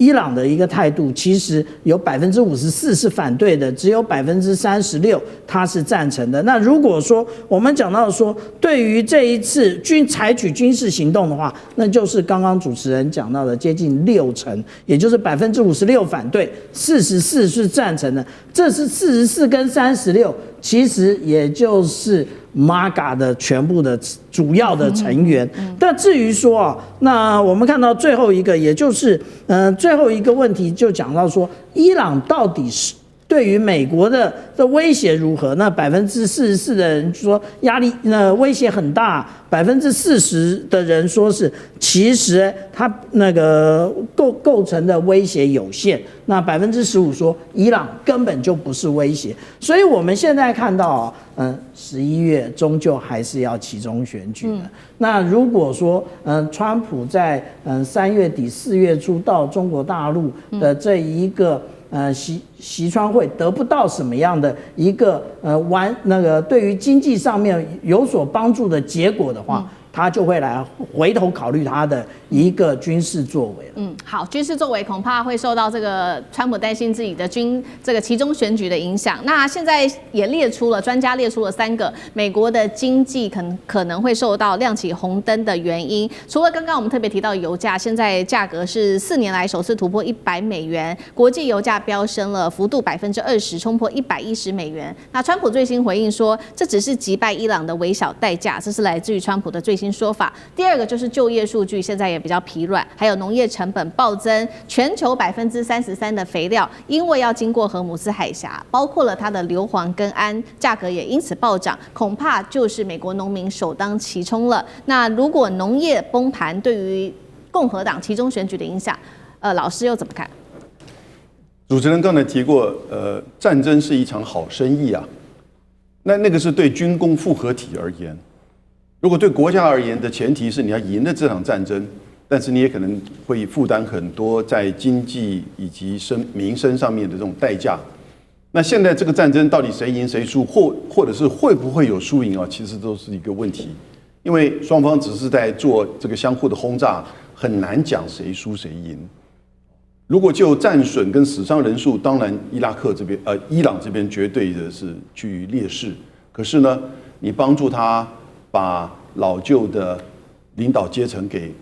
伊朗的一个态度，其实有54%是反对的，只有36%他是赞成的。那如果说我们讲到说，对于这一次采取军事行动的话，那就是刚刚主持人讲到的接近60%，也就是56%反对，44%是赞成的。这是44跟36，其实也就是MAGA 的全部的主要的成员。但至于说那我们看到最后一个，也就是最后一个问题，就讲到说，伊朗到底是对于美国的威胁如何？那44%的人说压力威胁很大，40%的人说是其实它那个构成的威胁有限。那15%说伊朗根本就不是威胁。所以我们现在看到11月终究还是要期中选举的。那如果说川普在3月底4月初到中国大陆的这一个习川会得不到什么样的一个对于经济上面有所帮助的结果的话，他就会来回头考虑他的一个军事作为了。好，军事作为恐怕会受到这个川普担心自己的这个期中选举的影响。那现在也专家列出了3个美国的经济可能会受到亮起红灯的原因。除了刚刚我们特别提到油价，现在价格是4年来首次突破$100，国际油价飙升了幅度20%，冲破$110。那川普最新回应说，这只是击败伊朗的微小代价，这是来自于川普的最新说法。第二个就是就业数据现在也比较疲软，还有农业成本暴增，全球33%的肥料因为要经过荷姆斯海峡，包括了它的硫磺跟铵，价格也因此暴涨，恐怕就是美国农民首当其冲了。那如果农业崩盘，对于共和党期中选举的影响，老师又怎么看？主持人刚才提过，战争是一场好生意啊，那个是对军工复合体而言。如果对国家而言的前提是你要赢了这场战争，但是你也可能会负担很多在经济以及民生上面的这种代价。那现在这个战争到底谁赢谁输，或者是会不会有输赢啊？其实都是一个问题，因为双方只是在做这个相互的轰炸，很难讲谁输谁赢。如果就战损跟死伤人数，当然伊朗这边绝对的是居于劣势。可是呢，你帮助他把老旧的领导阶层给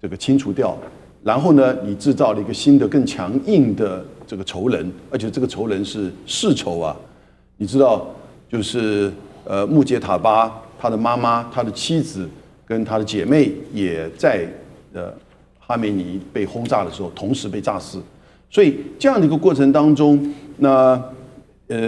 这个清除掉，然后呢，你制造了一个新的更强硬的这个仇人，而且这个仇人是世仇啊。你知道，就是穆杰塔巴他的妈妈、他的妻子跟他的姐妹也在哈梅尼被轰炸的时候同时被炸死。所以这样的一个过程当中，那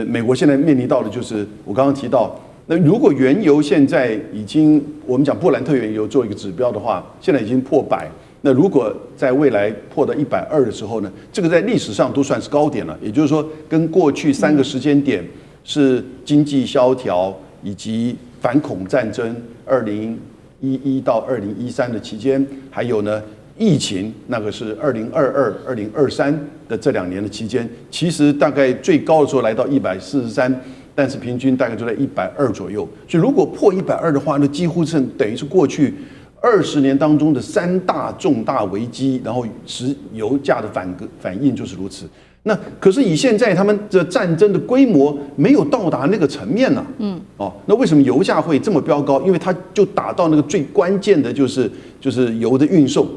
美国现在面临到的就是我刚刚提到。那如果原油现在已经我们讲布兰特原油做一个指标的话，现在已经破100，那如果在未来破到120的时候呢，这个在历史上都算是高点了。也就是说，跟过去3个时间点是经济萧条以及反恐战争2011到2013的期间，还有呢疫情，那个是2022、2023的这2年的期间，其实大概最高的时候来到143。但是平均大概就在120左右，所以如果破120的话，那几乎是等于是过去20年当中的3大重大危机，然后石油价的反应就是如此。那可是以现在他们的战争的规模没有到达那个层面了，那为什么油价会这么飙高？因为它就打到那个最关键的就是油的运送，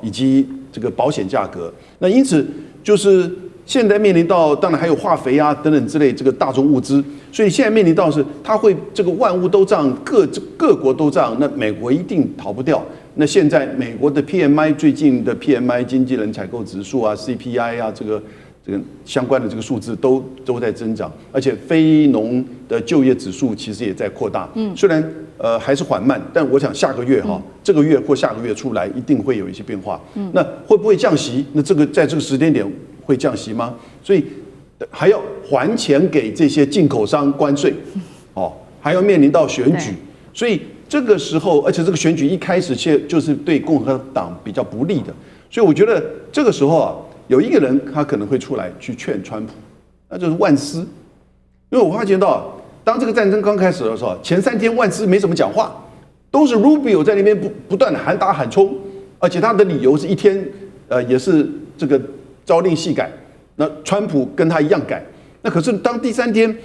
以及这个保险价格。那因此就是现在面临到，当然还有化肥啊等等之类这个大宗物资，所以现在面临到是它会这个万物都涨，各国都涨，那美国一定逃不掉。那现在美国的 PMI 最近的 PMI 经纪人采购指数啊 CPI 啊这个相关的这个数字都在增长，而且非农的就业指数其实也在扩大。虽然还是缓慢，但我想下个月这个月或下个月出来一定会有一些变化。那会不会降息？那这个在这个时间点会降息吗？所以还要还钱给这些进口商关税，还要面临到选举，所以这个时候，而且这个选举一开始就是对共和党比较不利的，所以我觉得这个时候啊，有一个人他可能会出来去劝川普，那就是万斯，因为我发觉到，当这个战争刚开始的时候，前3天万斯没怎么讲话，都是 Rubio 在那边不断的喊打喊冲，而且他的理由是一天也是这个朝令夕改，那川普跟他一样改，那可是当第3天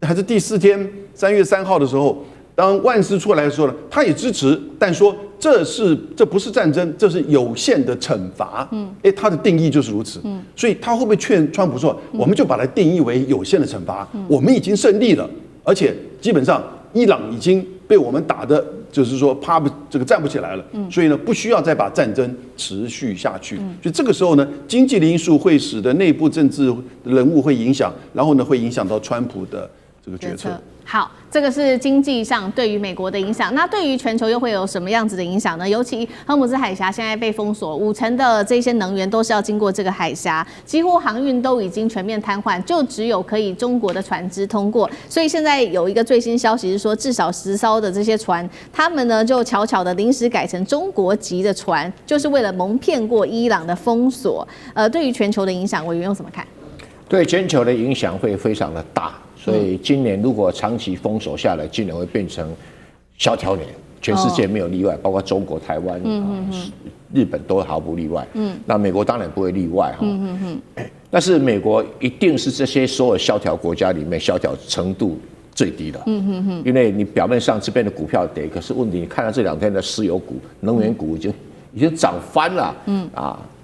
还是第4天3月3号的时候，当万斯出来的时候呢，他也支持，但说这不是战争，这是有限的惩罚。他的定义就是如此。所以他会不会劝川普说，我们就把它定义为有限的惩罚？我们已经胜利了，而且基本上伊朗已经被我们打得就是说站不起来了，所以呢不需要再把战争持续下去。所以这个时候呢，经济的因素会使得内部政治人物会影响，然后呢会影响到川普的这个决策。好，这个是经济上对于美国的影响，那对于全球又会有什么样子的影响呢？尤其荷姆兹海峡现在被封锁，50%的这些能源都是要经过这个海峡，几乎航运都已经全面瘫痪，就只有可以中国的船只通过。所以现在有一个最新消息是说，至少10艘的这些船，他们呢就悄悄的临时改成中国籍的船，就是为了蒙骗过伊朗的封锁。对于全球的影响，委员用怎么看？对全球的影响会非常的大。所以今年如果长期封锁下来，今年会变成萧条年，全世界没有例外，包括中国、台湾、日本都毫不例外。那美国当然不会例外哈。但是美国一定是这些所有萧条国家里面萧条程度最低的。因为你表面上这边的股票跌，可是问题你看到这2天的石油股、能源股已经涨翻了。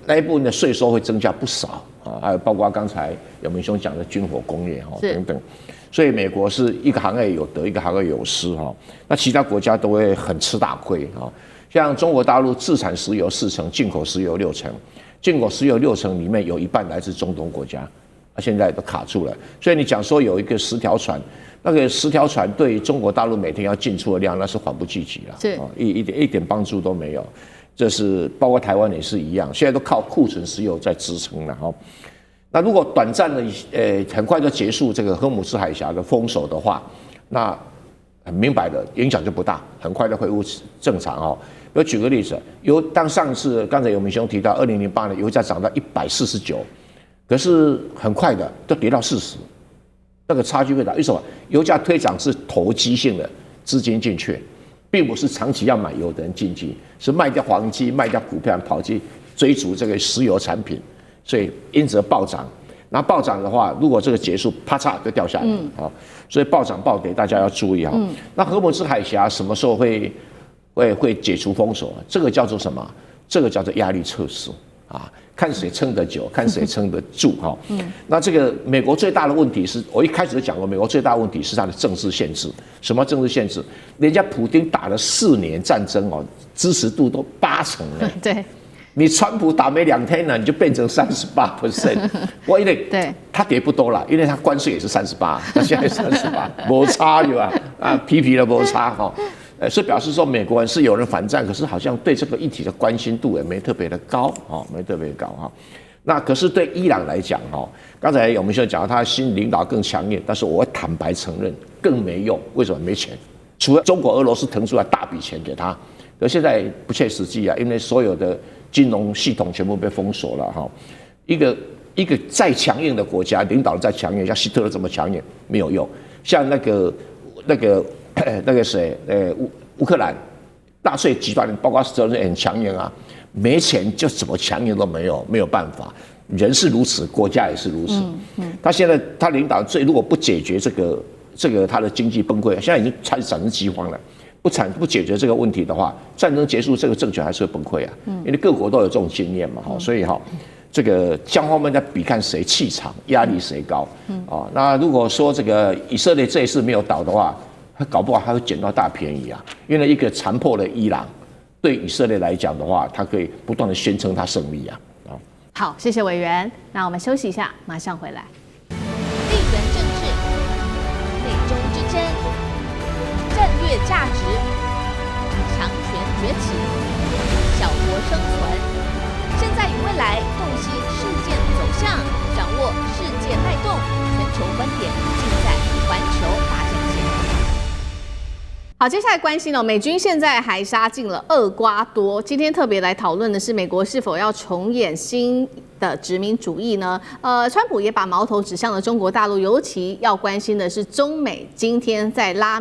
那一部分的税收会增加不少啊，还有包括刚才有明兄讲的军火工业等等，所以美国是一个行业有得，一个行业有失哈。那其他国家都会很吃大亏哈。像中国大陆自产石油40%，进口石油60%，进口石油60%里面有一半来自中东国家，现在都卡住了。所以你讲说有一个10条船，那个10条船对中国大陆每天要进出的量，那是缓不济急了，是一点帮助都没有。这是包括台湾也是一样，现在都靠库存石油在支撑了哈。那如果短暂的很快就结束这个荷姆斯海峡的封锁的话，那很明白的影响就不大，很快就恢复正常哦。我举个例子，当上次刚才有明兄提到，2008年油价涨到149，可是很快的都跌到40，那个差距会大。为什么？油价推涨是投机性的资金进去。并不是长期要买油的人进去，是卖掉黄金、卖掉股票，跑去追逐这个石油产品，所以因此暴涨。那暴涨的话，如果这个结束，啪嚓就掉下来啊。所以暴涨暴跌，大家要注意啊。那荷姆斯海峡什么时候会解除封锁？这个叫做什么？这个叫做压力测试啊，看谁撑得久，看谁撑得住哈。那这个美国最大的问题是，我一开始就讲过，美国最大的问题是它的政治限制。什么政治限制？人家普丁打了4年战争哦，支持度都80%了。对，你川普打没2天呢，你就变成38%。我因为对他跌不多了，因为他关税也是38，他现在38，没差有啊，皮皮的没差哈。所以表示说美国人是有人反战，可是好像对这个议题的关心度也没特别的高哦，没特别高哈。那可是对伊朗来讲哈，刚才有明兄讲他新领导更强硬，但是我坦白承认更没用。为什么？没钱，除了中国、俄罗斯腾出来大笔钱给他，可现在不切实际啊，因为所有的金融系统全部被封锁了哈。一个再强硬的国家，领导再强硬，像希特勒这么强硬没有用。像那个谁，乌克兰纳粹集团，包括泽连斯基很强硬啊，没钱就怎么强硬都没有办法。人是如此，国家也是如此。他现在他领导如果不解决这个他的经济崩溃，现在已经产生饥荒了。不解决这个问题的话，战争结束，这个政权还是会崩溃啊。因为各国都有这种经验嘛，所以这个双方面在比看谁气场、压力谁高啊。那如果说这个以色列这一次没有倒的话，他搞不好还会捡到大便宜啊！因为一个残破的伊朗，对以色列来讲的话，他可以不断的宣称他胜利啊！好，谢谢委员。那我们休息一下，马上回来。地缘政治、美中之争、战略价值、强权崛起、小国生存，现在与未来洞悉事件走向，掌握世界脉动，全球观点尽在环球大战线。好，接下来关心美军现在还杀进了厄瓜多。今天特别来讨论的是，美国是否要重演新的殖民主义呢？川普也把矛头指向了中国大陆，尤其要关心的是中美今天在拉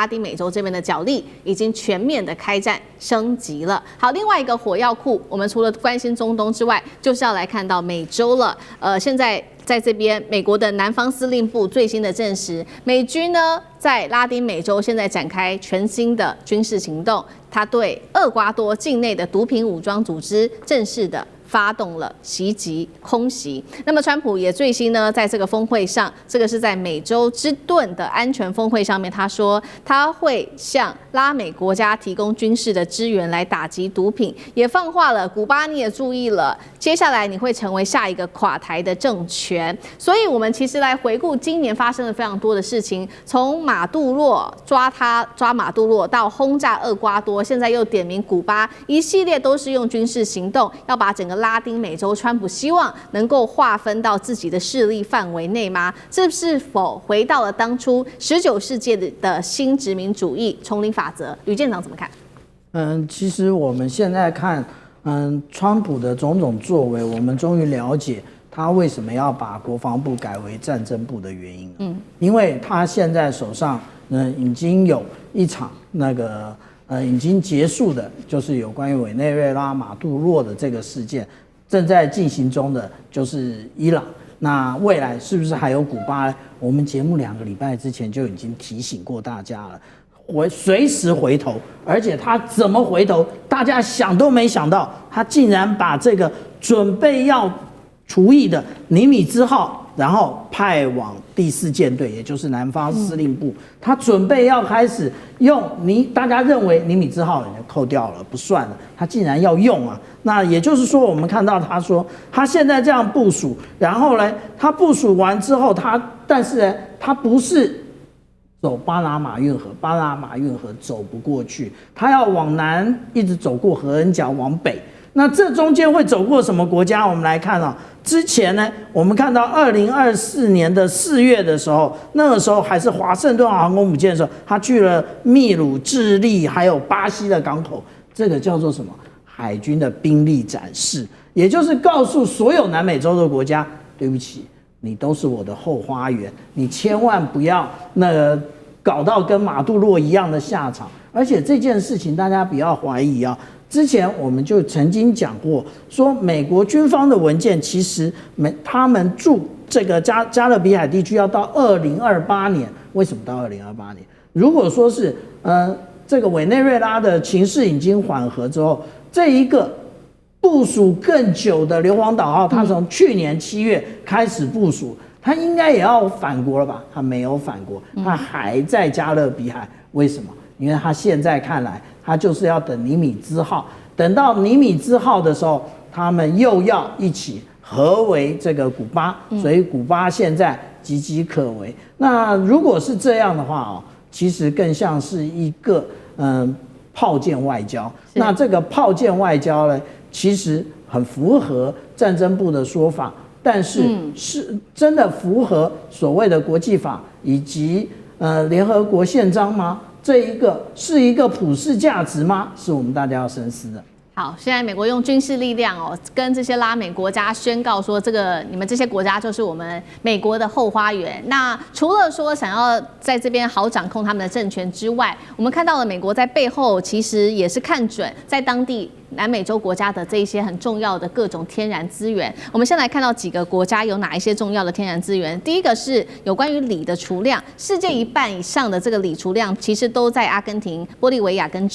丁美洲这边的角力已经全面的开战升级了。好，另外一个火药库，我们除了关心中东之外，就是要来看到美洲了。现在在这边，美国的南方司令部最新的证实，美军呢在拉丁美洲现在展开全新的军事行动，它对厄瓜多境内的毒品武装组织正式的发动了袭击空袭。那么川普也最新呢，在这个峰会上，这个是在美洲之盾的安全峰会上面，他说他会向拉美国家提供军事的支援来打击毒品，也放话了，古巴你也注意了，接下来你会成为下一个垮台的政权。所以我们其实来回顾今年发生了非常多的事情，从马杜罗抓马杜罗到轰炸厄瓜多，现在又点名古巴，一系列都是用军事行动要把整个拉丁美洲，川普希望能够划分到自己的势力范围内吗？这是否回到了当初19世纪的新殖民主义丛林法则？吕舰长怎么看？其实我们现在看，川普的种种作为，我们终于了解他为什么要把国防部改为战争部的原因了。因为他现在手上，已经有一场已经结束的，就是有关于委内瑞拉马杜罗的这个事件，正在进行中的就是伊朗。那未来是不是还有古巴呢？我们节目2个礼拜之前就已经提醒过大家了，随时回头，而且他怎么回头，大家想都没想到，他竟然把这个准备要除役的尼米兹号，然后派往第4舰队，也就是南方司令部，他准备要开始用大家认为尼米兹号已经扣掉了，不算了，他竟然要用啊！那也就是说，我们看到他说，他现在这样部署，然后呢，他部署完之后，但是呢，他不是走巴拿马运河，巴拿马运河走不过去，他要往南一直走过合恩角往北。那这中间会走过什么国家？我们来看之前呢，我们看到2024年的4月的时候，那个时候还是华盛顿航空母舰的时候，他去了秘鲁、智利还有巴西的港口，这个叫做什么？海军的兵力展示，也就是告诉所有南美洲的国家，对不起，你都是我的后花园，你千万不要搞到跟马杜罗一样的下场。而且这件事情大家不要怀疑之前我们就曾经讲过，说美国军方的文件其实他们驻这个加勒比海地区要到2028年，为什么到2028年？如果说是这个委内瑞拉的情势已经缓和之后，这一个部署更久的硫磺岛号，它从去年7月开始部署，它应该也要返国了吧？它没有返国，它还在加勒比海。为什么？因为它现在看来，它就是要等尼米兹号，等到尼米兹号的时候，他们又要一起合围这个古巴，所以古巴现在岌岌可危。那如果是这样的话其实更像是一个炮舰外交。那这个炮舰外交呢，其实很符合战争部的说法，但是是真的符合所谓的国际法以及联合国宪章吗？这一个是一个普世价值吗？是我们大家要深思的。好，现在美国用军事力量跟这些拉美国家宣告说，你们这些国家就是我们美国的后花园。那除了说想要在这边好掌控他们的政权之外，我们看到了美国在背后其实也是看准在当地南美洲国家的这一些很重要的各种天然资源。我们先来看到几个国家有哪一些重要的天然资源。第一个是有关于锂的储量，世界1半以上的这个锂储量其实都在阿根廷、玻利维亚跟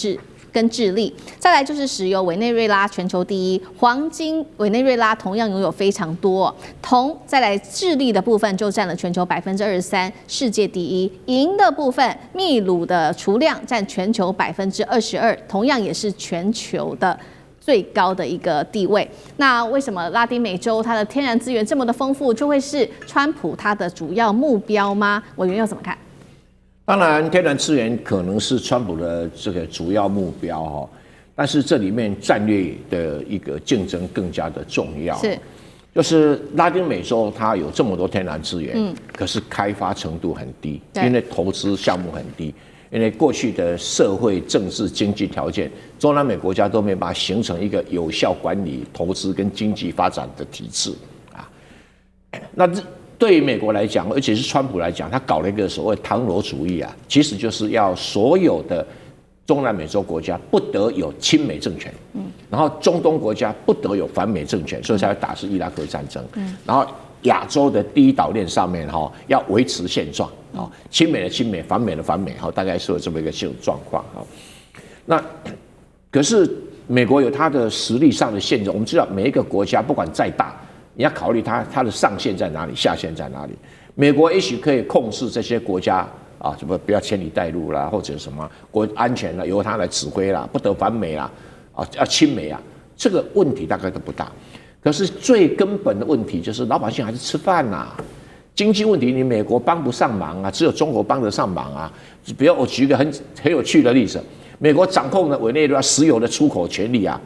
智利。再来就是石油，委内瑞拉全球第一，黄金委内瑞拉同样拥有非常多，铜再来智利的部分就占了全球23%，世界第一。银的部分，秘鲁的储量占全球22%，同样也是全球的最高的一个地位。那为什么拉丁美洲它的天然资源这么的丰富，就会是川普他的主要目标吗？委员又怎么看？当然，天然资源可能是川普的这个主要目标但是这里面战略的一个竞争更加的重要。是，就是拉丁美洲它有这么多天然资源，可是开发程度很低，因为投资项目很低，因为过去的社会、政治、经济条件，中南美国家都没办法形成一个有效管理投资跟经济发展的体制那对于美国来讲，而且是川普来讲，他搞了一个所谓唐罗主义其实就是要所有的中南美洲国家不得有亲美政权，然后中东国家不得有反美政权，所以才会打是伊拉克战争，然后亚洲的第一岛链上面要维持现状，亲美的亲美，反美的反美，大概是有这么一个状况。那可是美国有它的实力上的限制。我们知道每一个国家不管再大，你要考虑它的上限在哪里，下限在哪里。美国也许可以控制这些国家啊，什么不要千里带路啦，或者什么国安全啦，由它来指挥啦，不得反美啦，啊，要亲美啊，这个问题大概都不大。可是最根本的问题就是老百姓还是吃饭呐。经济问题，你美国帮不上忙啊，只有中国帮得上忙啊。比如我举一个很有趣的例子，美国掌控了委内瑞拉石油的出口权利啊，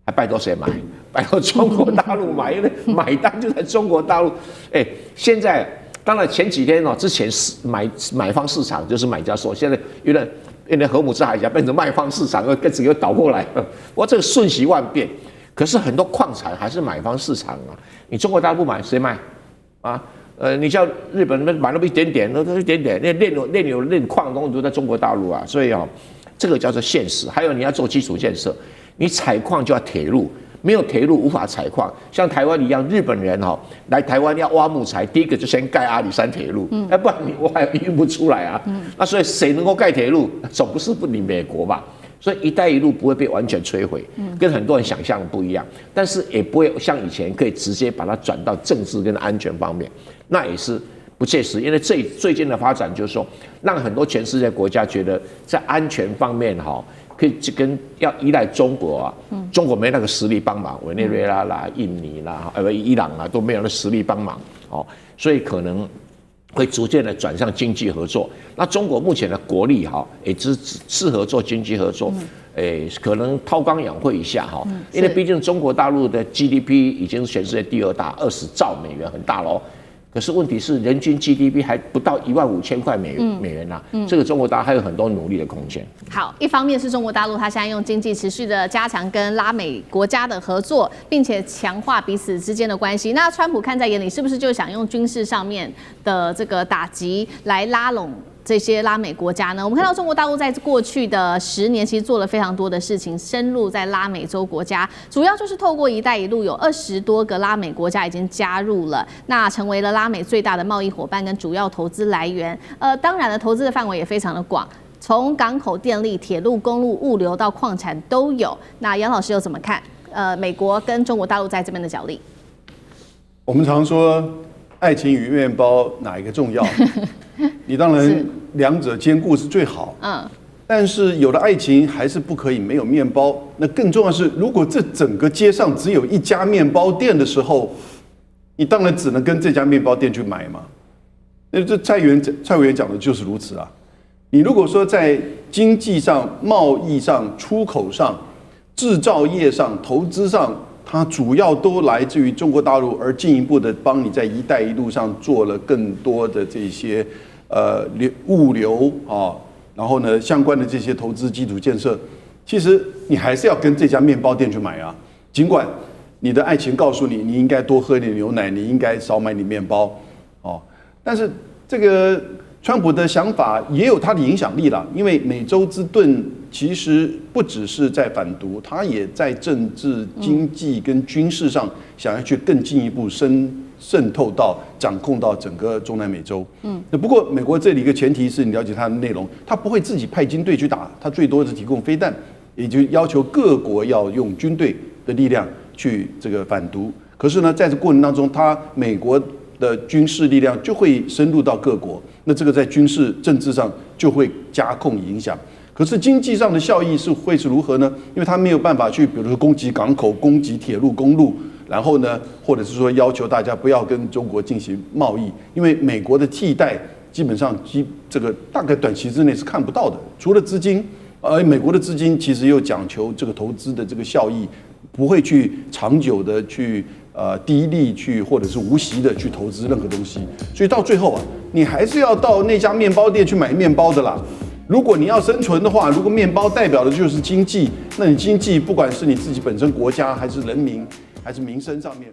还拜托谁买？拜托中国大陆买，因为买单就在中国大陆。现在当然前几天之前买方市场就是买家说，现在有点荷姆斯海峡变成卖方市场，跟整个倒过来了。哇，这个瞬息万变。可是很多矿产还是买方市场啊，你中国大陆不买，谁买啊？你叫日本人买那么一点点，那一点点，那炼矿的东西都在中国大陆啊，所以这个叫做现实。还有你要做基础建设，你采矿就要铁路，没有铁路无法采矿。像台湾一样，日本人来台湾要挖木材，第一个就先盖阿里山铁路，要不然你挖运不出来啊。那所以谁能够盖铁路，总不是你美国吧？所以“一带一路”不会被完全摧毁，跟很多人想象的不一样，但是也不会像以前可以直接把它转到政治跟安全方面，那也是不切实。因为最近的发展就是说，让很多全世界国家觉得在安全方面可以跟要依赖中国啊，中国没那个实力帮忙，委内瑞拉啦、印尼啦、伊朗啊都没有那实力帮忙所以可能会逐渐的转向经济合作。那中国目前的国力也只适合做经济合作，可能韬光养晦一下因为毕竟中国大陆的 GDP 已经是全世界第2大，20兆美元，很大咯。可是问题是，人均 GDP 还不到15000块美元呐，这个中国大陆还有很多努力的空间。好，一方面是中国大陆，它现在用经济持续的加强跟拉美国家的合作，并且强化彼此之间的关系。那川普看在眼里，是不是就想用军事上面的这个打击来拉拢这些拉美国家呢？我们看到中国大陆在过去的10年，其实做了非常多的事情，深入在拉美洲国家，主要就是透过“一带一路”，有20多个拉美国家已经加入了，那成为了拉美最大的贸易伙伴跟主要投资来源。当然了，投资的范围也非常的广，从港口、电力、铁路、公路、物流到矿产都有。那杨老师又怎么看？美国跟中国大陆在这边的角力？我们常说，爱情与面包哪一个重要？你当然两者兼顾是最好，但是有了爱情还是不可以没有面包。那更重要的是，如果这整个街上只有一家面包店的时候，你当然只能跟这家面包店去买嘛。那这蔡委员讲的就是如此啊。你如果说在经济上、贸易上、出口上、制造业上、投资上，它主要都来自于中国大陆，而进一步的帮你在“一带一路”上做了更多的这些物流然后呢相关的这些投资基础建设，其实你还是要跟这家面包店去买啊。尽管你的爱情告诉你，你应该多喝点牛奶，你应该少买点面包但是这个川普的想法也有他的影响力啦，因为美洲之盾其实不只是在反毒，他也在政治、经济跟军事上想要去更进一步渗透到、掌控到整个中南美洲。那不过美国这里一个前提是你了解它的内容，他不会自己派军队去打，他最多是提供飞弹，也就要求各国要用军队的力量去这个反毒。可是呢，在这过程当中，美国的军事力量就会深入到各国，那这个在军事政治上就会加控影响。可是经济上的效益会是如何呢？因为他没有办法去，比如说攻击港口、攻击铁路、公路，然后呢，或者是说要求大家不要跟中国进行贸易，因为美国的替代基本上这个大概短期之内是看不到的，除了资金，而美国的资金其实又讲求这个投资的这个效益，不会去长久的去低利去或者是无息的去投资任何东西，所以到最后你还是要到那家面包店去买面包的啦。如果你要生存的话，如果面包代表的就是经济，那你经济不管是你自己本身国家还是人民还是民生上面。